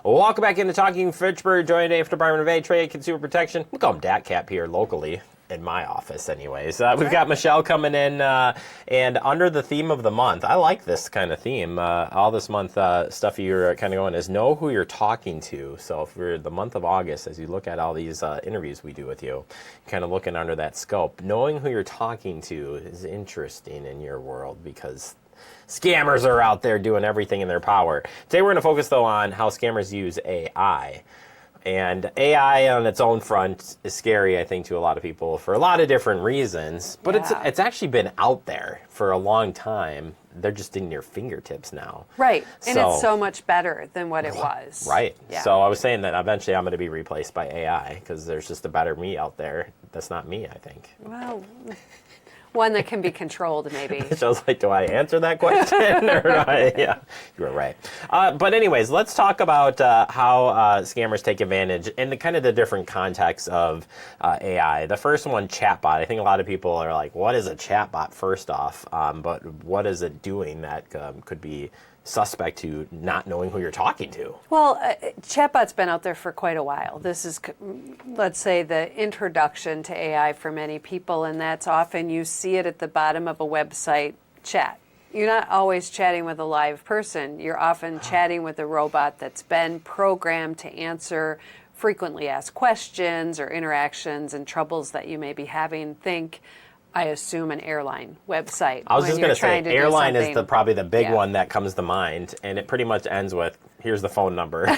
Welcome back into Talking Fitchburg, joined today for Department of Trade, Consumer Protection. We call them DATCP here locally, in my office anyways. We've got Michelle coming in, and under the theme of the month, I like this kind of theme. All this month stuff you're kind of going is know who you're talking to. So for the month of August, as you look at all these interviews we do with you, kind of looking under that scope, knowing who you're talking to is interesting in your world because scammers are out there doing everything in their power. Today we're going to focus, though, on how scammers use AI. And AI on its own front is scary, I think, to a lot of people for a lot of different reasons. But it's actually been out there for a long time. They're just in your fingertips now. Right. And it's so much better than what it was. Right. Yeah. So I was saying that eventually I'm going to be replaced by AI because there's just a better me out there. That's not me, I think. Well, one that can be controlled, maybe. So I was like, do I answer that question? Or do I? Yeah, you were right. But anyways, let's talk about how scammers take advantage in the kind of the different contexts of AI. The first one, chatbot. I think a lot of people are like, what is a chatbot, first off? But what is it doing that could be suspect to not knowing who you're talking to? Well, chatbot's been out there for quite a while. This is, let's say, the introduction to AI for many people, and that's often you see it at the bottom of a website chat. You're not always chatting with a live person. You're often chatting with a robot that's been programmed to answer frequently asked questions or interactions and troubles that you may be having. Think, I assume, an airline website. I was just going to say, airline is probably the big one that comes to mind, and it pretty much ends with, here's the phone number.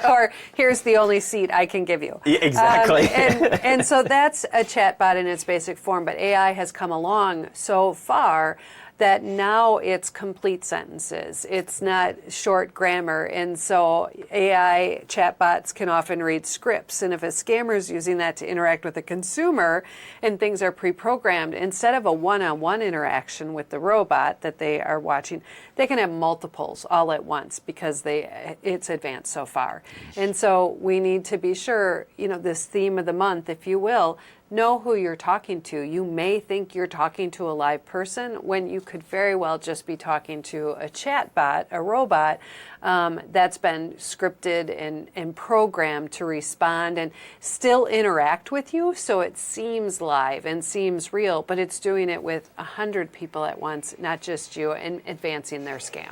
Or, here's the only seat I can give you. Yeah, exactly. And so that's a chatbot in its basic form, but AI has come along so far that now it's complete sentences. It's not short grammar. And so AI chatbots can often read scripts. And if a scammer is using that to interact with a consumer and things are pre-programmed, instead of a one-on-one interaction with the robot that they are watching, they can have multiples all at once because it's advanced so far. And so we need to be sure, this theme of the month, if you will, know who you're talking to. You may think you're talking to a live person when you could very well just be talking to a chatbot, a robot that's been scripted and programmed to respond and still interact with you. So it seems live and seems real, but it's doing it with 100 people at once, not just you, and advancing their scam.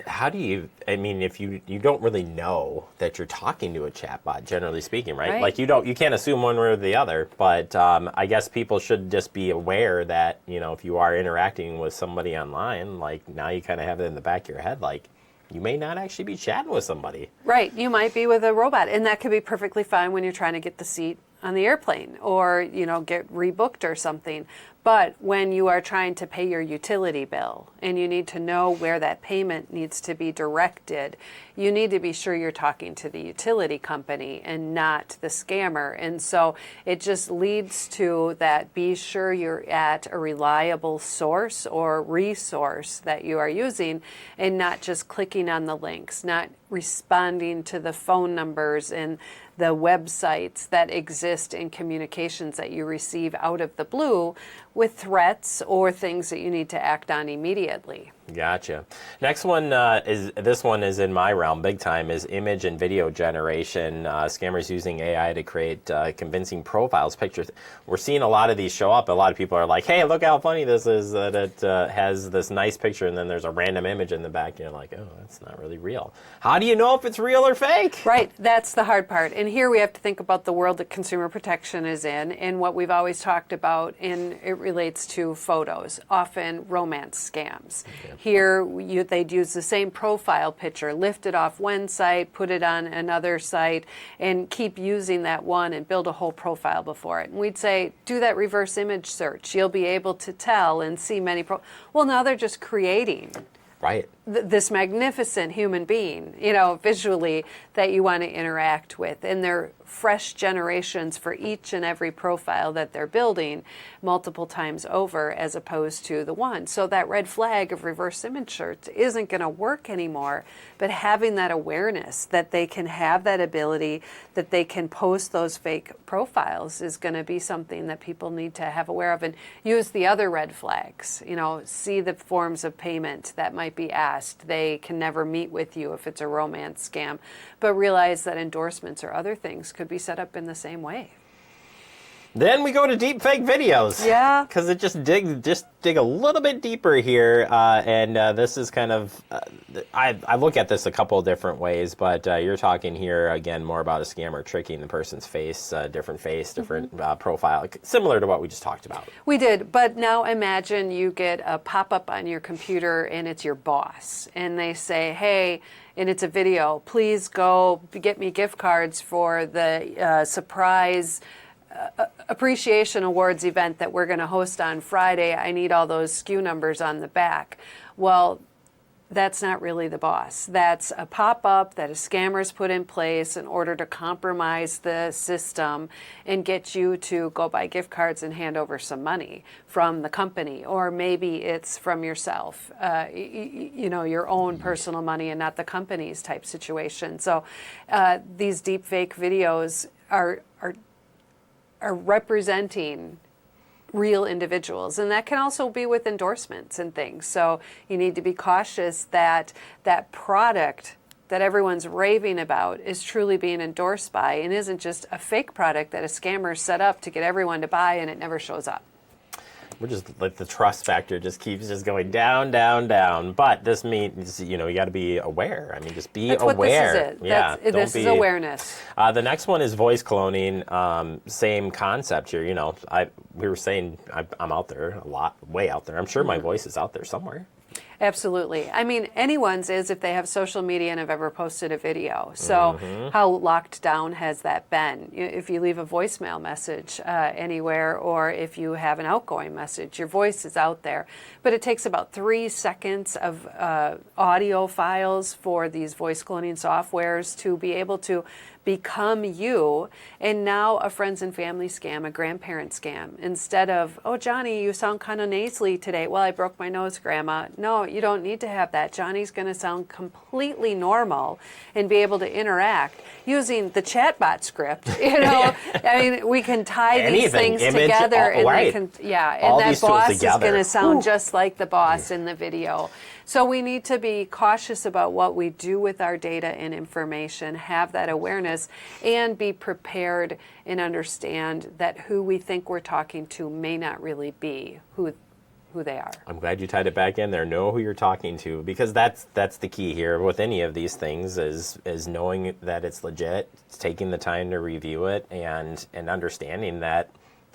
How do you, if you don't really know that you're talking to a chatbot, generally speaking, right? Like you can't assume one way or the other, but I guess people should just be aware that, if you are interacting with somebody online, like now you kind of have it in the back of your head, like you may not actually be chatting with somebody. Right, you might be with a robot, and that could be perfectly fine when you're trying to get the seat on the airplane or, get rebooked or something. But when you are trying to pay your utility bill and you need to know where that payment needs to be directed, you need to be sure you're talking to the utility company and not the scammer. And so it just leads to that, be sure you're at a reliable source or resource that you are using and not just clicking on the links, not responding to the phone numbers and the websites that exist in communications that you receive out of the blue with threats or things that you need to act on immediately. Gotcha. Next one this one is in my realm big time, is image and video generation. Scammers using AI to create convincing profiles, pictures. We're seeing a lot of these show up. A lot of people are like, hey, look how funny this is, that it has this nice picture and then there's a random image in the back and you're like, oh, that's not really real. How do you know if it's real or fake? Right, that's the hard part. And here we have to think about the world that consumer protection is in and what we've always talked about, and it relates to photos, often romance scams. Okay. Here, they'd use the same profile picture, lift it off one site, put it on another site, and keep using that one and build a whole profile before it. And we'd say, do that reverse image search. You'll be able to tell and see many well, now they're just creating this magnificent human being, visually, that you want to interact with. And they're fresh generations for each and every profile that they're building multiple times over, as opposed to the one. So that red flag of reverse image search isn't going to work anymore. But having that awareness that they can have that ability, that they can post those fake profiles, is going to be something that people need to have aware of and use the other red flags. See the forms of payment that might be asked past. They can never meet with you if it's a romance scam. But realize that endorsements or other things could be set up in the same way. Then we go to deep fake videos. Yeah. Because it just dig a little bit deeper here, and this is kind of, I look at this a couple of different ways, but you're talking here, again, more about a scammer tricking the person's face, different profile, similar to what we just talked about. We did, but now imagine you get a pop-up on your computer and it's your boss, and they say, hey, and it's a video, please go get me gift cards for the surprise appreciation awards event that we're going to host on Friday. I need all those SKU numbers on the back. Well, that's not really the boss. That's a pop-up that a scammer's put in place in order to compromise the system and get you to go buy gift cards and hand over some money from the company. Or maybe it's from yourself, your own personal money and not the company's type situation. So these deep fake videos are representing real individuals, and that can also be with endorsements and things. So you need to be cautious that that product that everyone's raving about is truly being endorsed by and isn't just a fake product that a scammer set up to get everyone to buy and it never shows up. We're just like the trust factor just keeps just going down, down, down. But this means, you got to be aware. I mean, just be That's aware. What this is. Yeah, this is awareness. The next one is voice cloning. Same concept here. We were saying I'm out there a lot, way out there. I'm sure my voice is out there somewhere. Absolutely. I mean, anyone's is if they have social media and have ever posted a video. So how locked down has that been? If you leave a voicemail message anywhere, or if you have an outgoing message, your voice is out there. But it takes about 3 seconds of audio files for these voice cloning softwares to be able to become you. And now a friends and family scam, a grandparent scam. Instead of, oh, Johnny, you sound kind of nasally today. Well, I broke my nose, Grandma. No, you don't need to have that. Johnny's going to sound completely normal and be able to interact using the chatbot script. I mean, we can tie these things together, and right. and that boss is going to sound just like the boss in the video. So we need to be cautious about what we do with our data and information, have that awareness, and be prepared and understand that who we think we're talking to may not really be who they are. I'm glad you tied it back in there. Know who you're talking to, because that's the key here with any of these things is knowing that it's legit, taking the time to review it, and understanding that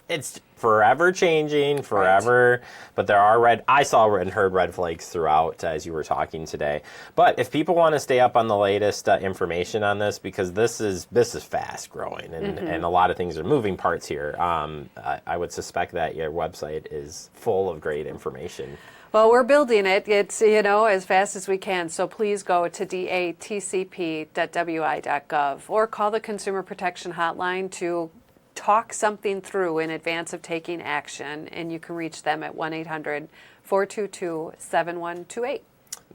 it's forever changing, forever. Right. But there are I saw and heard red flags throughout as you were talking today. But if people want to stay up on the latest information on this, because this is fast growing and a lot of things are moving parts here, I would suspect that your website is full of great information. Well, we're building it. It's, as fast as we can. So please go to datcp.wi.gov or call the Consumer Protection Hotline to talk something through in advance of taking action, and you can reach them at 1-800-422-7128.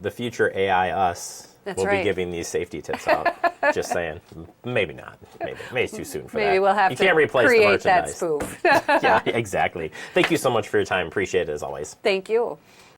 The future AI us will be giving these safety tips out. Just saying. Maybe not. Maybe it's too soon for that. Maybe we'll have you to can't replace create the merchandise. that spoof. Yeah, exactly. Thank you so much for your time. Appreciate it as always. Thank you.